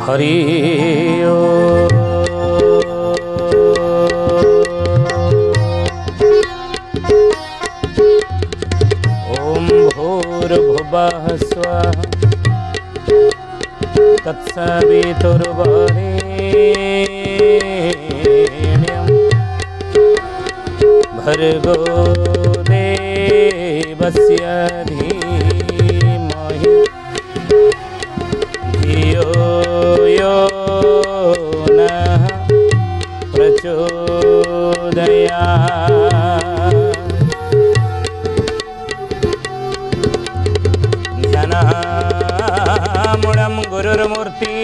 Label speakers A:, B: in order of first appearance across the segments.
A: हरि ओम भूर्भुवः स्वः तत्सवितुर्वरेण्यं भर्गो देवस्य धीमहि धियो यो नः प्रचोदयात्। ध्यानामूलं गुरुर्मूर्ति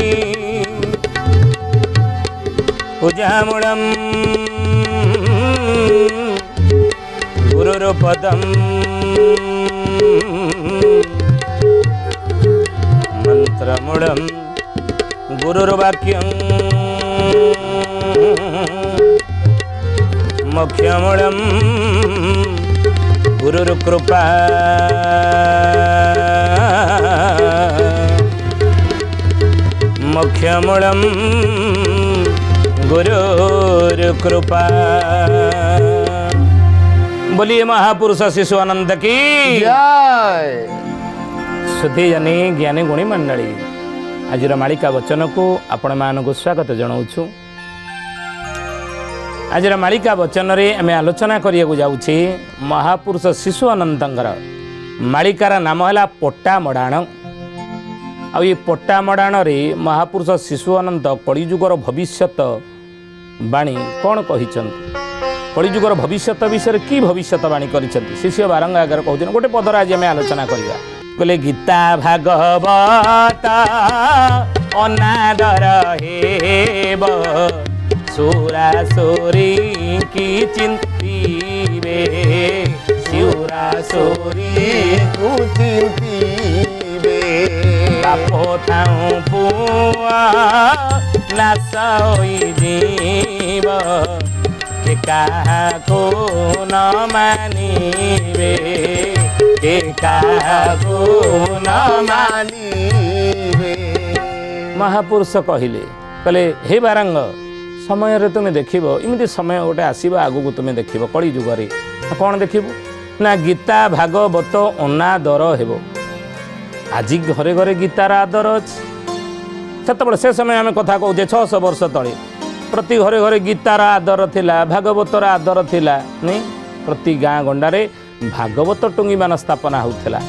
A: पूजामूलं गुरुर्पदम् मंत्रमूलं गुरुर्वाक्यं मोक्षमूलं गुरुर्कृपा मोक्षमूलं गुरुर्कृपा। बोलिए महापुरुष शिशु आनंद की
B: जय।
A: सुधीजनी ज्ञानी गुणी मंडली आज मालिका वचन को आपण मानक स्वागत जनाऊँ। आज मालिका वचन रे आम आलोचना करिया जाऊँचे महापुरुष शिशु अनंतर मालिकार नाम है पट्टा मडाण। आ पट्टा मडाण रे महापुरुष शिशु अनंत कलिजुगर भविष्यत बाणी कौन कही कलिजुगर भविष्यत विषय की भविष्यवाणी कर शिष्य बारंग आगे कहते गोटे पदर आज आम आलोचना करवा बोले गीता भागवत अनादर हेब सुरासुरी की चिंतीबे सुरासुरी
B: तू चिंतीबे
A: बापो थाऊ पुआ नाश होई जीव के काहाको न मानिबे के काहाको न
B: मानिबे।
A: महापुरुष कहले हे बारंग समय रे तुम देखिब इमिति समय गोटे आसब आगू तुम देखिब कली जुगरे कौन देखिबू ना गीता भागवत अनादर हेब। आज घरे घरे गीतार आदर अच्छे से समय आम कथा कहते 600 वर्ष तले प्रति घरे घरे गीतार आदर थिला भागवतर आदर थिला नहीं प्रति गाँ गंडारे भागवत टुंगी मान स्थापना होता।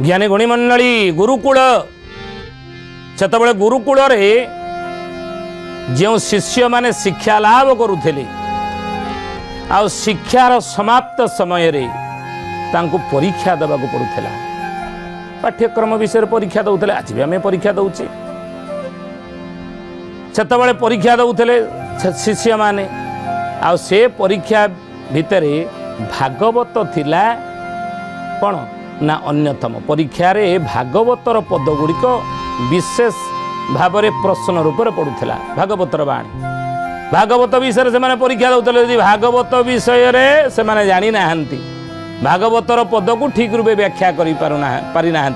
A: ज्ञानी गुणी मंडली गुरुकुल से गुरुकुल रे जो शिष्य माने शिक्षा लाभ करुले आ शिक्षार समाप्त समय रे तांको परीक्षा देवाक पड़ूला पाठ्यक्रम विषय परीक्षा दौले आज भी आम परीक्षा दौचे से परीक्षा दौले शिष्य माने आ से परीक्षा भितर भागवत थिला कौन ना अन्यतम परीक्षा रे भागवतर पद गुड़िक विशेष भाव में प्रश्न रूप में पड़ूला भागवतर बाणी भागवत विषय से परीक्षा दौले भागवत विषय से जानी ना भागवतर पद को ठीक रूपे व्याख्या पारि ना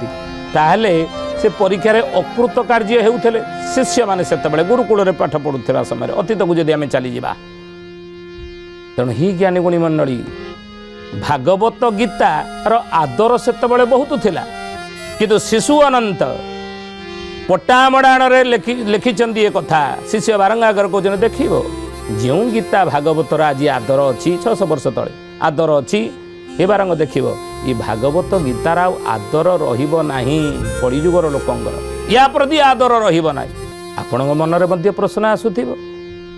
A: ताहले से परीक्षा रे अकृत कार्य होते शिष्य माने से गुरुकुल रे पाठ पढ़ुवा समय अतीत को जदि आम चली जा तेणु ही ज्ञानी गुणी मंडली भागवत गीतार आदर से बहुत थिला किंतु शिशु अनंत पट्टामडाण लिखिंट ये कथा शिष्य बारंग आगर कहते देखिब जो गीता भागवतर आज आदर अच्छी 600 वर्ष तले आदर अच्छी हे बारंग देखिब ये भागवत गीतार आदर रहिब नाही कलिजुगर लोकंगर या प्रति आदर रहिब नाही। आपण मन में प्रश्न आसुथिबो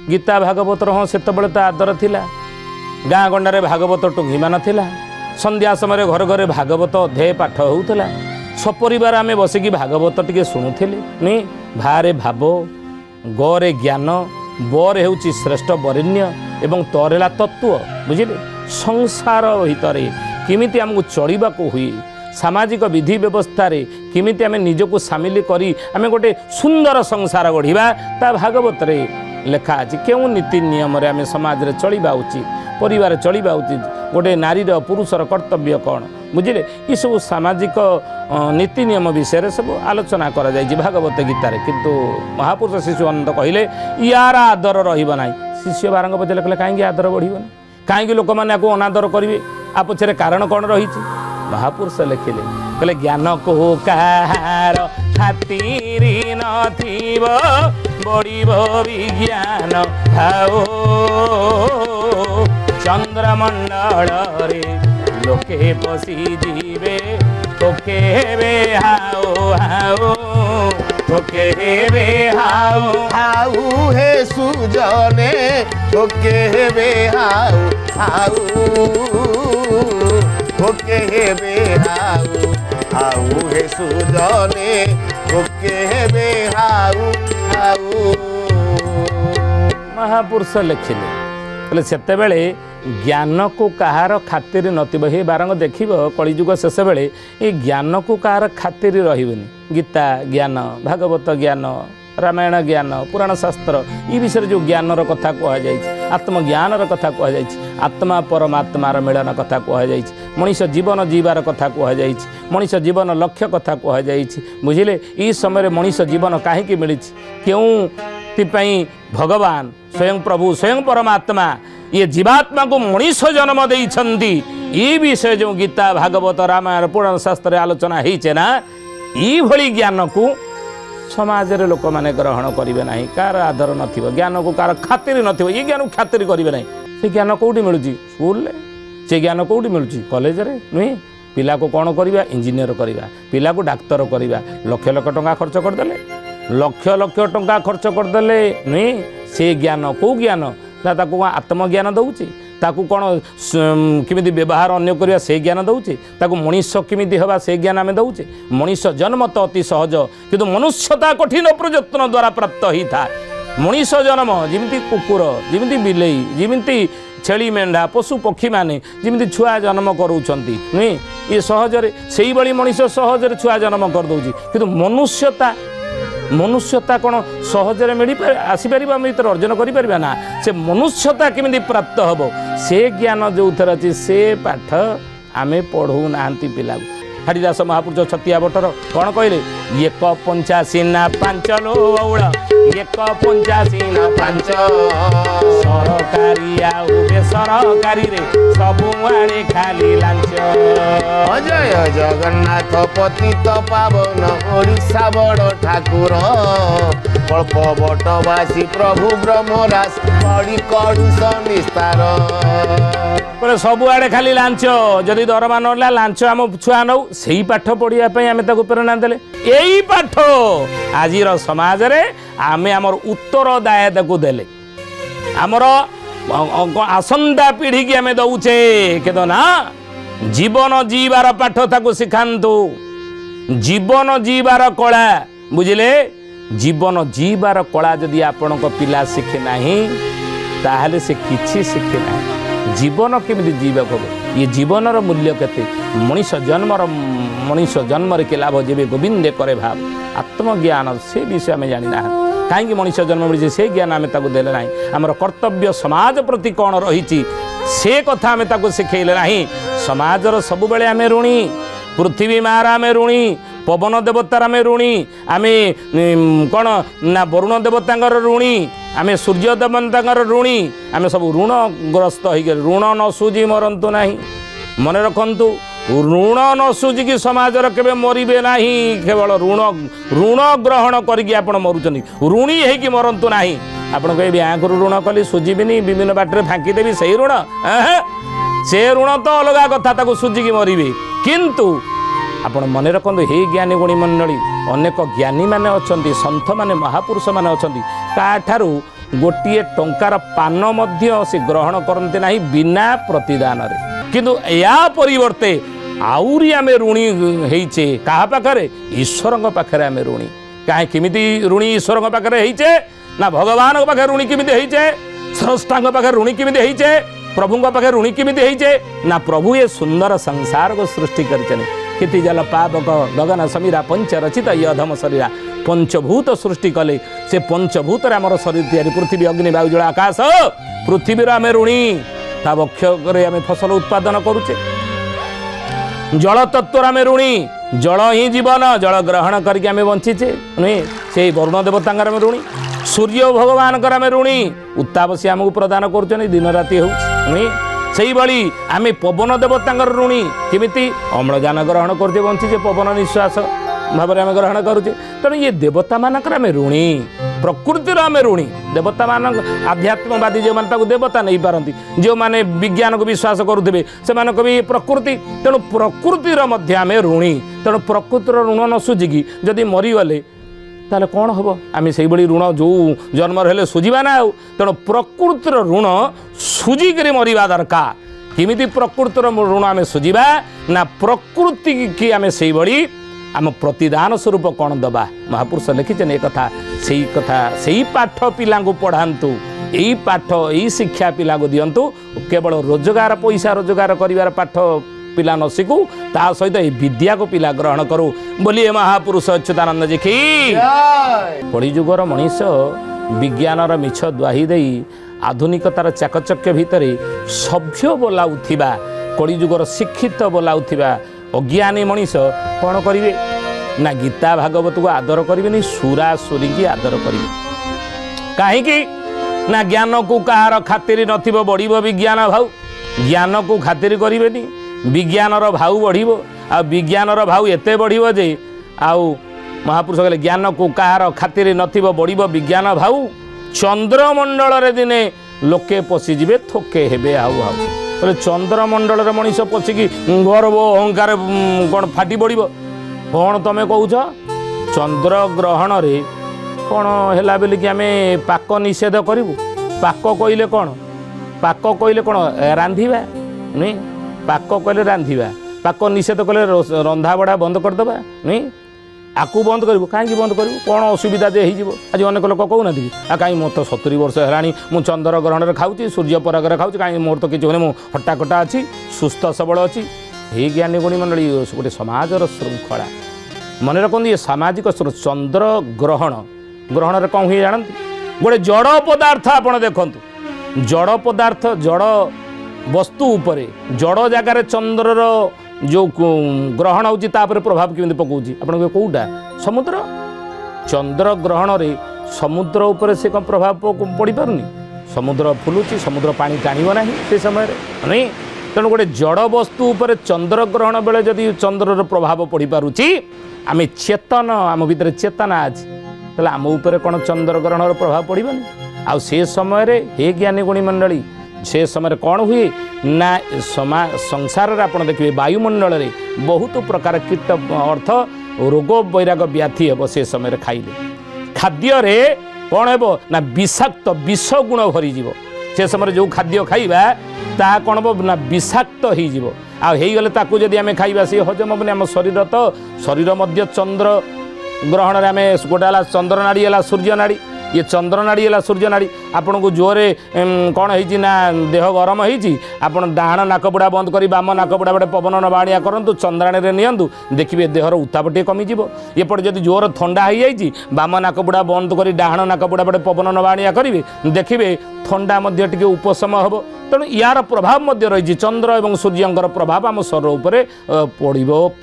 A: गीता भागवतर हाँ से आदर थिला गाँ गंडारे भागवत टुंगी मान थिला संध्या समय घर घरे भागवत अध्याय पाठ होउथला सपरिवार आमे बसिकी भागवत टिके शुणुथिले नहीं भारे भाव गरे ज्ञान बर हेउची श्रेष्ठ बरेण्य एवं तरेला तत्व बुझिले संसार भितर किमिति आमको चलवा को हुए सामाजिक विधि व्यवस्था रे किमिति आमे निजको सामिल करी आमे गोटे सुंदर संसार गढ़िबा ता भागवत रे लेखा अछि केउ नीति नियम रे आमे समाज रे चलवा उचित परिवार चलवा उचित गोटे नारीर पुरुषर कर्तव्य कौन बुझे ये सब सामाजिक नीति नियम विषय सब आलोचना करा जायछि भागवत गीतार किंतु महापुरुष शिशु अनंत कहले यार आदर रहिबो नाही शिष्य बारंग पचले कहले काहेकि आदर बढ़िबोनी काहेकि लोक माने को अनादर करिवे आ पछरे कारण कोन रहिछि महापुरुष लिखिले कहले ज्ञान को कहार खातिर नथिब बढ़िबो विज्ञान भाओ चंद्रमंडल रे लोके पसी जीवे तोके बे हाओ हाओ तोके बे हाओ
B: हाउ हे सुजने ओके बे हाउ हाउ ओके बे हाउ हाउ हे सुजने ओके बे हाउ हाउ
A: महापुरुष लिखिले कहले सेतेबेले ज्ञान को कहार खातिर नथिब हे बारंग देखिब कलिजुग शेष बेले ये ज्ञान को कहार खातिर रहिबनी गीता ज्ञान भागवत ज्ञान रामायण ज्ञान पुराण शास्त्र ये विषय जो ज्ञानर कथा कहुई आत्मज्ञानर कथा कहुई आत्मा परमात्मार मिलन कथा कहुई मनीष जीवन जीवार कथा कहुई मनीष जीवन लक्ष्य कथा कहुई बुझिले ई समय मनीष जीवन कहीं मिली क्यों भगवान स्वयं प्रभु स्वयं परमात्मा ये जीवात्मा को मनीष जन्म देइछन्ति ये विषय जो गीता भागवत रामायण पुराण शास्त्र आलोचना होइछे ना ई भली ज्ञान को समाज रे लोक माने ग्रहण करिवे नाही कार आदर नथिबो ज्ञान को कार खातिर नथिबो ये ज्ञान खातिर करिवे नाही से ज्ञान कोउडी मिलुची स्कूल ले से ज्ञान कोउडी मिलुची कॉलेज रे नुई पिला को कोन करिवा इंजीनियर करिवा पिला को डाक्टर करिवा लक्ष लक्ष टंका खर्च कर देले लक्ष लक्ष टंका खर्च कर देले नुई से ज्ञान को ज्ञान ताकू आत्मज्ञान दौची ताकू कौन किमिति व्यवहार अन्य करवा से ज्ञान दौचे ताकू मनीष किमिति हवा से ज्ञान आम दौचे मनीष जन्म तो अति सहज किंतु मनुष्यता कठिन प्रयत्न द्वारा प्राप्त ही था मनीष जन्म जमी कुकुर जमी बिलेई जमी छेली मेढ़ा पशु पक्षी माने जमी छुआ जन्म करूछंती नुई ये सहजरे से ही मनीष सहजरे छुआ जन्म कर दौची किंतु मनुष्यता कौन सहजरे मिल आसीपर भर अर्जन करें ना से मनुष्यता केमी प्राप्त हम से ज्ञान जो थर अच्छे से पाठ आमे पढ़ू ना पिला हरिदास महापुरुष छतिया बटर कौन कहले एक 85 ना 5 लो औड़ 185 ना 5 सरकारी आउ बेसरकारी रे सबु आड़े खाली लांच
B: अजय जगन्नाथ पतित पावन ओडिशा बड़ ठाकुर कल्प बटवासी प्रभु ब्रह्मराज बड़ी कड़ुष निस्तार
A: सबु आड़े खाली लांच जदि दरमा ना लांच आम छुआ नौ से पाठ पढ़ाई आम प्रेरणा देले यही पाठ आज समाज रे आमे आमर उत्तरदायिता को देले आमर आसंता पीढ़ी की आम दौचे के ना जीवन जीवार पाठ ताको शिखांतु जीवन जीवार कला बुझिले जीवन जीवार कला जदि आपण पिला शिखे नाही ताहले से किछि शिखे नाही जीवन केमिति जीवक हम ये जीवनर मूल्य केते मनीष जन्म के लाभ जेबे गोविंदे करे भाव आत्मज्ञान से विषय आम जानी ना कहीं मनीष जन्म मिली से ज्ञान आम ताको देले नाही आमर कर्तव्य समाज प्रति कौन रही से कथा आम ताको शिखेले नाही समाजर सब बेले आम ऋणी पृथ्वी मार आम ऋणी पवन देवतार आम ऋणी आम कौन ना वरुण देवतांगर ऋणी आम सूर्य देवतांगर ऋणी आम सब ऋणग्रस्त हो ऋण न सुझी मरतु ना मन रखु ऋण न सुझिकी समाजर केवे मरबे ना केवल ऋण ग्रहण करके मरुचंदी ऋणी होगी मरतु ना आपड़ कहे बैंक ऋण कली सुझीबिनी विभिन्न बाटर फांकीदेवी से ऋण से ऋण तो अलग कथा सुझिकी मरबे किंतु आपण मन रखु हे ज्ञानी गुणी मंडली अनेक ज्ञानी माने अछंती संत माने महापुरुष माने अछंती काठारू गोटे टंकार पान मध्य से ग्रहण करते नहीं बिना प्रतिदान रे किंतु या परिवर्ते आउरी आमे ऋणी हेइचे कहा पाखरे ईश्वर पाखरे आमे ऋणी काहे किमिति ऋणी ईश्वर पाखरे हेइचे ना भगवान पाखे ऋणी किमिति हेइचे स्रष्टा पाखे ऋणी किमिति हेइचे प्रभु पाखे ऋणी किमिति हेइचे ना प्रभु ये सुंदर संसार को सृष्टि करछन किति जल पावक गगन समीरा पंच रचित ये अधम शरीरा पंचभूत सृष्टि कले से पंचभूत आमर शरीर तैयारी पृथ्वी अग्नि वायु जल आकाश पृथ्वी आम ऋणी ता वक्षरे आम फसल उत्पादन करुचे जल तत्वर आम ऋणी जल ही जीवन जल ग्रहण करके आम बंचीचे नुहे से वरुण देवता आम ऋणी सूर्य भगवान आम ऋणी उत्ताप से आमको प्रदान कर दिन राति हो से भाई आम पवन देवता ऋणी केमी अम्लजान ग्रहण करते बंचीचे पवन निश्वास भाव में आम ग्रहण करुचे तेणु ये देवता मानक आम ऋणी प्रकृतिर आम ऋणी देवता मान आध्यात्मवादी जो मैंने देवता नहीं पारती जो मैंने विज्ञान को विश्वास करुवे से भी प्रकृति तेणु प्रकृतिर आम ऋणी तेणु प्रकृतिर ऋण न सुझिकी जदि मरीगले ताले कौन हम आम से ऋण जो जन्म हेले सुझा ना तेणु प्रकृतिर ऋण सुझिक मरवा दरकार किमिति प्रकृतिर ऋण आम सुझा ना प्रकृति की आम से आम प्रतिदान स्वरूप कौन दबा महापुरुष लिखिछन एक कथा से पाठ पिला पढ़ातु यही पाठ यही शिक्षा पिला दिंतु केवल रोजगार पैसा रोजगार कर पाठ पिला न शिखु ता सहित ये विद्या को पिला ग्रहण करू बोलिए महापुरुष अच्युतानंद जी की कलिजुगर मनीष विज्ञानर मिछ द्वाही दे आधुनिकतार चाकचक्य भितर सभ्य बोलाउथिबा कलिजुगर शिक्षित बोलाउथिबा अज्ञानी मनीष कौन करेंगे ना गीता भागवत को आदर करेंगे सुरा सुरी की आदर करेंगे कहीं ना ज्ञान को कहार खातिर नथिबो बढ़िबो विज्ञान भाव ज्ञान को खातिर करेंगे विज्ञानर भाव बढ़िबो आ विज्ञानर भाव एते बढ़िबो जे आउ महापुरुष कहले ज्ञान को कहार खातिर नथिबो बढ़िबो विज्ञान भाव चंद्रमंडल रे दिने लोके पशिजिबे थोके हेबे आउ आउ बोले चंद्रमंडल मनीष पशिकी गर्व अहंकार कौन फाटी पड़ कौन तुम कौच चंद्र ग्रहण रे कौन है बोल कि आम पाक निषेध करूँ पाक कहले कौन पाक कहले कौन रांधिबा नहीं पाक कहले रांधिबा पाक निषेध कले रंधा बड़ा बंद करदे नहीं आकु बंद करूँ कहीं बंद करूँ कौन असुविधा जे हो आज अनेक लोक कहूना कि कहीं मोर तो 70 वर्ष है मु चंद्र ग्रहण में खाऊँ सूर्य परागर खाऊँ कहीं मोर तो किसी मु हट्टाकटा अच्छी सुस्थ सबल अच्छी हे ज्ञानी गुणी मंडली गोटे समाजर श्रृंखला मन रखते ये सामाजिक चंद्र ग्रहण ग्रहण कौन हुए जानते गोटे जड़ पदार्थ आप देखु जड़ पदार्थ जड़ वस्तु उपरे जड़ जगार चंद्रर जो ग्रहण होची तापर प्रभाव केମିତି पकाउची आपण कोउटा समुद्र चंद्र ग्रहण रे समुद्र ऊपर से कम प्रभाव पड़ी पारुनी समुद्र फुलुची समुद्र पानी टाणिबो नाही से समय रे नहीं तेणु गोटे जड़ वस्तु ऊपर चंद्र ग्रहण बेले जदि चंद्रर प्रभाव पड़ी पारुची आमे चेतन आम भीतर चेतना अछि तले आम ऊपर कोन चंद्र ग्रहण प्रभाव पड़िबनी आ से समय रे हे ज्ञानी गुणी मंडली से समय कौन हुए ना संसार आप देखिए वायुमंडल में बहुत प्रकार कीट अर्थ रोग वैराग व्याधि हे से समय खाइले खाद्य रे कौन हे ना विषाक्त विष गुण भरीज से समय जो खाद्य खाइबा ता कौन हम ना विषाक्त होगले ताकू जदि आम खाइबा से हजम हेनी आम शरीर तो शरीर मध्य चंद्र ग्रहण में आम गोटे चंद्र नाड़ी है सूर्य नाड़ी ये चंद्र नाड़ी है सूर्य नाड़ी आपन को जोरे कौन है ना देह गरम होती आपन डाहाण नाकपुड़ा बंद कर बाम नाकपुड़ा बड़े पवन नबाणिया करूँ चंद्राणी में नियंतु देखिए देहर उत्ताप टे कमिज एपटे जब जोर थंडा हो जाए बाम नाकपुड़ा बंद कर डाहाण नाकपुड़ा बड़े पवन नबाणिया करेंगे देखिए थंडा टे उपशम हम तेणु यार प्रभाव रही चंद्र और सूर्यंकर प्रभाव आम शरीर उपर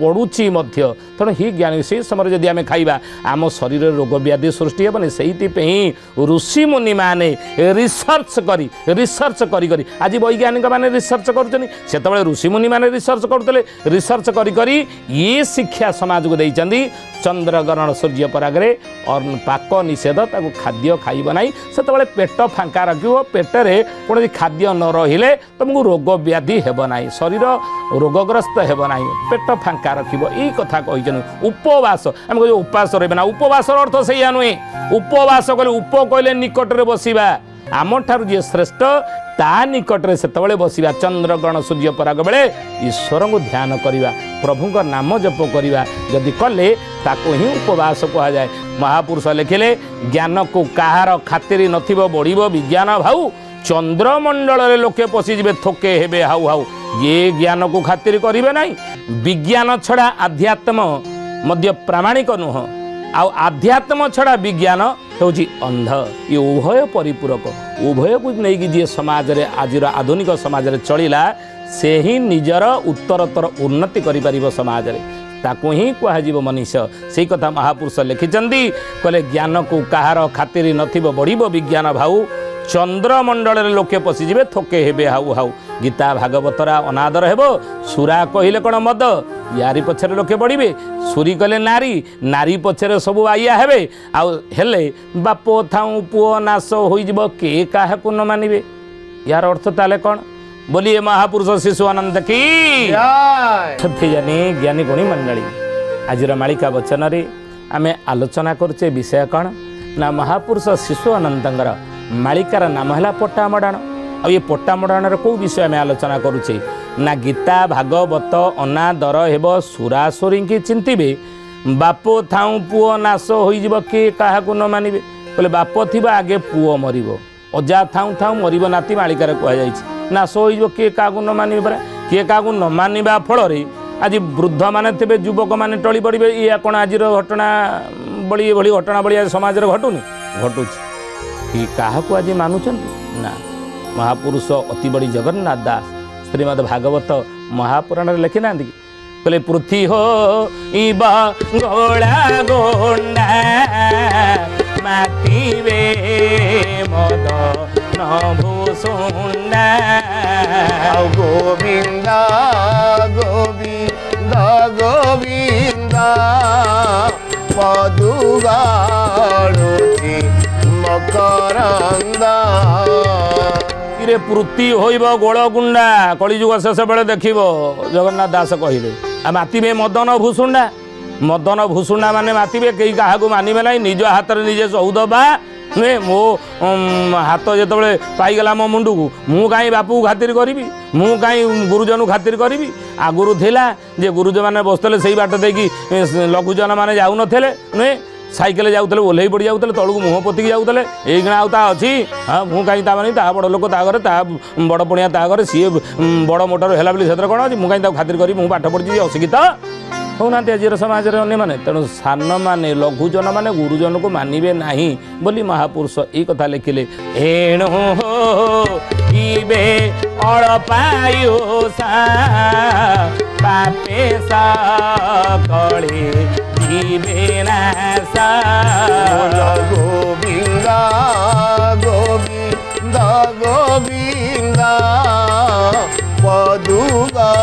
A: पड़ुची तेणु ही ज्ञानी से समय जब आम खाइबा आम शरीर रोग व्याधि सृष्टि हेनी से ऋषि मुनि माने रिसर्च करी आज वैज्ञानिक माने रिसर्च कर ऋषि मुनि माने रिसर्च करते रिसर्च करी ये शिक्षा समाज को देइचंदी चंद्र ग्रहण सूर्य परागरे और पाक निषेध ताको खाद्य खाइब नहीं से पेट फांका रखियो पेटरे कौन खाद्य न रहिले तुमको रोग व्याधि हेब ना शरीर रोगग्रस्त हेब ना पेट फांका रखिब यही कथा कही उपवास आम कह उपवास रहा उपवास अर्थ से नुहे उपवास कले उप कहले निकटरे बसिबा आम ठार जी श्रेष्ठ ता निकटरे से बसिबा चंद्र ग्रहण सूर्य पराग बेले ईश्वर को ध्यान करवा प्रभु का नाम जप करवा जदि कले ताको ही उपवास कह जाए महापुरुष लिखिले ज्ञान को कहार खातिर नथिबो बढ़िबो विज्ञान भाव चंद्रमंडल रे लोके पशिजिबे थोके हेबे हाउ हाउ ये ज्ञान को खातिर करिवे नाही विज्ञान छड़ा आध्यात्म मध्य प्रामाणिक नुह आ आध्यात्म छड़ा विज्ञान होची अंध ये उभय परिपूरक उभय को नहीं जी समाज रे आज आधुनिक समाज रे चलिला से ही निजर उत्तरतर उन्नति करिपारिबो समाज रे ताकू ही कह मनीष से कथा महापुरुष लिखिंट कहले ज्ञान को कहार खातिर नथिबो बढ़िबो विज्ञान भाऊ चंद्रमंडल लोके पशिजे थोके हेबे हाउ हाउ गीता भागवतरा अनादर हेबो सुरा कहिले कौन मद यारी पछरे लोके बढ़िबे सुरी कहले नारी नारी पछरे सबु आइया हेबे आउ हेले बापो थाऊ पुओ नाश होइजिबो के काहाकु न मानिबे यार अर्थ ताले कौन बोलिए महापुरुष शिशु आनंद की जानी ज्ञानी गुणी मंडली आज मालिका वचन रे आमे आलोचना करछे विषय कौन ना महापुरुष शिशु आनंदंगर मालिकार नाम है पट्टामडाण आ ये पट्टामडाण कौ विषय आम आलोचना करुचे ना गीता भागवत अनादर हेब सुरासुरी की चिंतिबे बाप थाऊ पुओ नाश हो किए क्या न मानिबे कहले बाप थी आगे पुओ मरिबो अजा थाऊ थाऊ मरिबो नाती मालिकार कहुई नाश हो किए क्या न मानिबे परा किए क्या न मानिबा फल आज वृद्ध माने थे युवक माने टली पड़े या कौन आज घटना बड़ी भली घटना बड़ी समाज में घटुनी घटुची कि क्या आज मानुचंती ना महापुरुष अति बड़ी जगन्नाथ दास श्रीमद भागवत महापुराण लिखि ना कहले पृथ्वी हो इबा गोला गोंडा मातिबे मद न भूसुंडा
B: गोविंदा गोविंदा गोविंदा मधुगाड़ुची मकरंदा
A: रे पृथ्वी होइब गोलगुंडा कलिजुग शेष बेले देखिब जगन्नाथ दास कहले आ मातिबे मदन भूसुंडा मदन भूसुंडा माने मातिबे कई काहाकू मानिबे नहीं निज हाथ में निजे सौद बा नुहे मो हाथ जो पाईगला मो मुंडू को मु कहीं बापू खातिर करी मु कहीं गुरुजन खातिर करी आगुरी थिला जे गुरुजन मैंने बसते से बाट देखी लघुजन मैंने जाऊन नुहे साइकेल जाऊे ओह्ल पड़ जाऊे तौक मुह पोतिक जाऊे एइना अच्छी हाँ मुझे कहीं मानी बड़ लोक घर बड़ पणिया घर सी बड़ मोटर है बोली से कौन अच्छी मुझे खातिर करी मुझे पाठ पढ़ी अशिक्षित होना आज समाज में अन्य मैंने तेणु सान मैंने लघुजन मैंने गुरुजन को मानवे ना बोली महापुरुष ये कथा लिखिले एणु अड़पायुषा पापे सकले
B: गोविंदा गोविंदा गोविंदा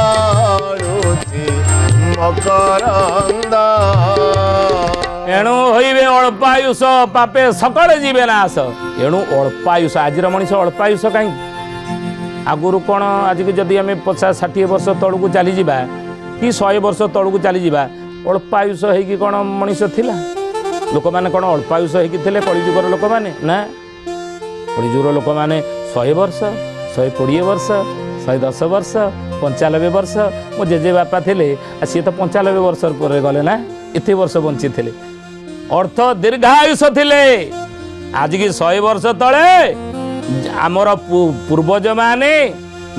B: पदुगाड़ुची मकरंदा
A: एणु होइबे अल्पायुष पापे सकले जीवे नाश एणु अल्पायुष आज मनीष अल्पायुष कहीं आगुरी कौन आज की जदि आम 50-60 वर्ष तौक चली जावा कि 100 वर्ष तौक चली जावा अल्पायुष होगी कौन मनीष थिला लोक मैंने कौन अल्पायुष होगी कलिजुगर लोक मैंने ना कलिजुगर लोक मैंने 100 वर्ष 120 वर्ष 110 वर्ष 95 वर्ष मो जेजे बापा थे सी तो 95 वर्ष पर गले ना एत वर्ष बंची थे अर्थ दीर्घायुष थे आज की 100 वर्ष तले आमर पूर्वज माने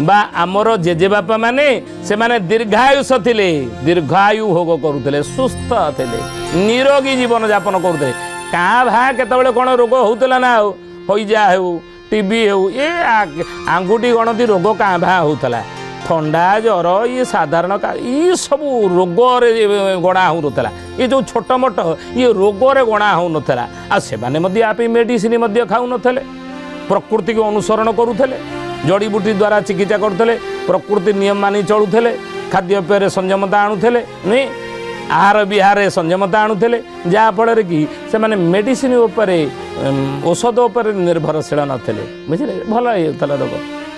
A: बा आमर जेजे बापा माने से माने दीर्घायुष थिले दीर्घायु भोग करुले सुस्थ थिले निरोगी जीवन यापन करुले क्या भा केतबेले कौन रोग होउतला ना होइजा हो टीबी हो ये आंगुठी गणति रोग क्या भा होउतला ठंडा जर ये साधारण ये सब रोग गणा होता ये जो छोट मोट ये रोग गणा हो नाला से आप मेडिसिन खाऊ न प्रकृति को अनुसरण करुले जड़ीबूटी द्वारा चिकित्सा करते प्रकृति नियम मानि चलुले खाद्यपेय संयमता आणुले नुहे आहार विहार संयमता आणुले जहाँफल कि से माने मेडिसिन औषध उपर निर्भरशील नथिले बुझे भल होता रोग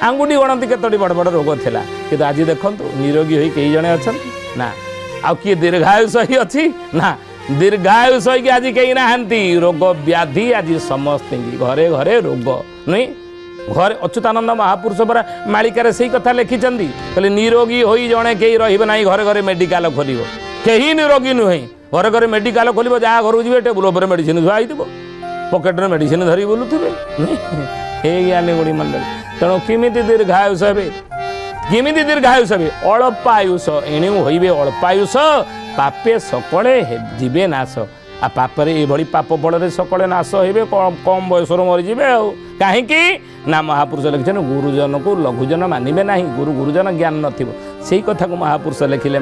A: आंगुठी गणति केतोटी बड़ बड़ रोग थिला कि आज देखु निरोगी हो कई जने अच्छा ना आ किए दीर्घायुष ही अच्छी ना दीर्घायुष हो आज कहीं ना रोग व्याधि आज समस्त घरे घरे रोग नहीं घर अच्युतानंद महापुरुष परा मालिकार से कथा लिखिंट कहले निरोगी हो जड़े कहीं रहा घरे घरे मेडिकल खोल कहीं निरोगी नुहे घरे घरे मेडिकल खोल जहाँ घर जी टेबुल उपर मेडिसिन धुआई पकेट में मेडिसिन धरी बुलूवे हे ज्ञानी गुणी मंडल तेणु किमी दीर्घायुष हे किमी दीर्घायुष हे अल्पायुष एणु होइबे अल्पायुष पापे सकले जीवे नाश आ पापरे एभली पाप फल सकले नाश हे कम बयस मरीजे कहीं ना महापुरुष लिखिछन गुरुजन को लघुजन मानिबे नहीं गुरु गुरुजन ज्ञान नथिबो सेही कथा को महापुरुष लिखिले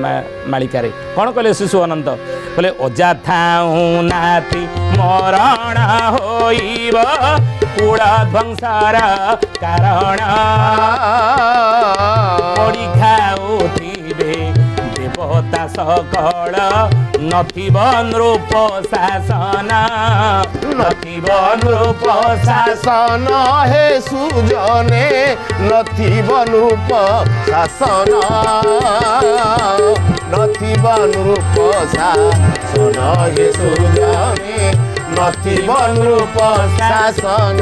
A: मालिका रे कौन कहले शिशु अनंत कहले अजाथा नाति मरण होइब कुल ध्वंसर कारण परीक्षा उठिबे देवता सकल नथिब नृप शासन
B: नथिब नृप शासन हे सुजने नथिब नृप शासन नथिब नृप शासन हे सुजने नथिब नृप शासन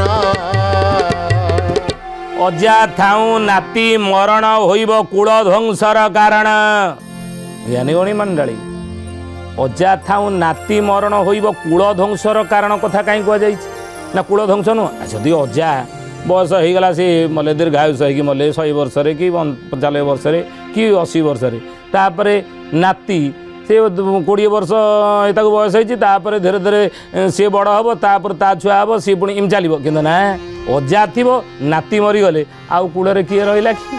A: अजाथाऊ नाति मरण होइब कुल ध्वंसर कारण ज्ञानी गणी मंडली अजाथाऊ नाति मरण होइब कुल ध्वंसर कारण कथा कहीं कहुई ना कुल ध्वंस नुह जदि अजा बयस हो गला सी मले दीर्घायुष हो मले 100 वर्ष कि 95 वर्ष कि 80 वर्ष तापर नाति से 20 वर्ष ताको बयस होपर धीरे धीरे सी बड़ हम तापर ता छुआ हम सी पुणी इम चलो कि ना अजा थी नाति मरीगले आउ कूल किए रहा कि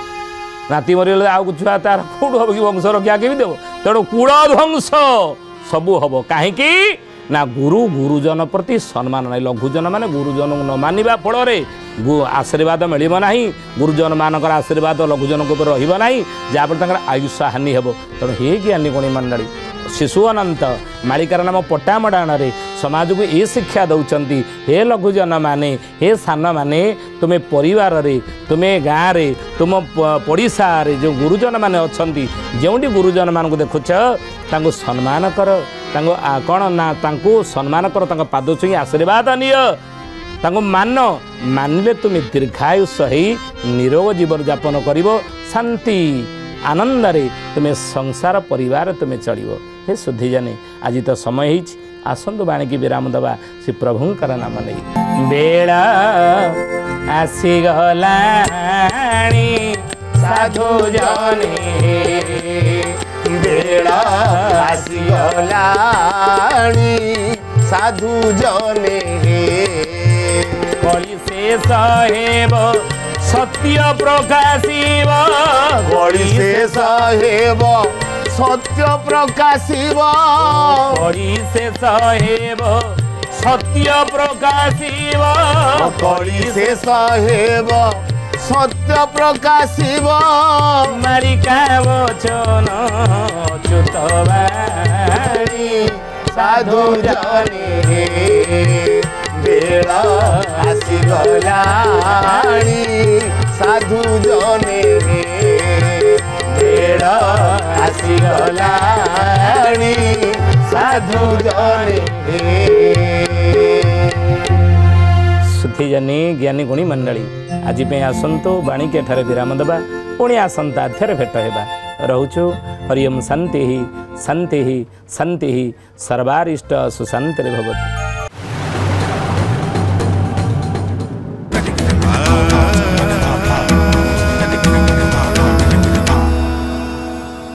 A: नाति मरीगले आउ छुआ तार कौट हम कि वंश रक्षा के देव तेणु कूल ध्वंस सबू हम कहीं ना गुरु गुरुजन प्रति सम्मान ना लघुजन माने गुरुजन न मानिबा फल आशीर्वाद मिलिब ना गुरुजन मानकर आशीर्वाद लघुजन रहा जहाँफल आयुष हानि हे तेणु हे ज्ञानी गुणी मंडली शिशु अनंत मालिकार नाम पट्टामडाण समाज को ये शिक्षा दौरान हे लघुजन माने हे सान माने तुम्हें परिवार रे तुम्हें गाँव रे तुम पड़िशा रे जो गुरुजन माने अच्छी जो गुरुजन मान को देखुच तांको सम्मान कर कौन ना तांको सम्मान कर तांको पाद छुई आशीर्वाद निय तांको मानिले तुम्हें दीर्घायुष ही निरोग जीवन यापन करिवो शांति आनंद रे तुम्हें संसार परिवार तुम्हें चलो हे शुद्धि जाने आज तो समय ही आसंतु बाणी की विराम दबा श्री प्रभुंकर नाम नहीं बेड़ा आसीगलाणी साधु जने
B: बेड़ा आसीगलाणी साधु जने
A: कली शेष हेब सत्य प्रकाशिब
B: कली शेष हेब सत्य प्रकाशिब
A: कली शेष हेब सत्य प्रकाशिब
B: कली शेष हेब सत्य प्रकाशिब
A: मारिका वचन च्युतवाणी
B: साधु जने बेड़ा आसीगलाणी साधु जने बेड़ा आसीगलाणी साधु जने
A: सुखी जनी ज्ञानी गुणी मंडली आज आसतु बाणी के ठारे विराम दबा पुणी आसंता अध्याय भेट होगा रोचु हरिओम शांति शांति शांति सर्वारिष्ट सुशांति भवतु।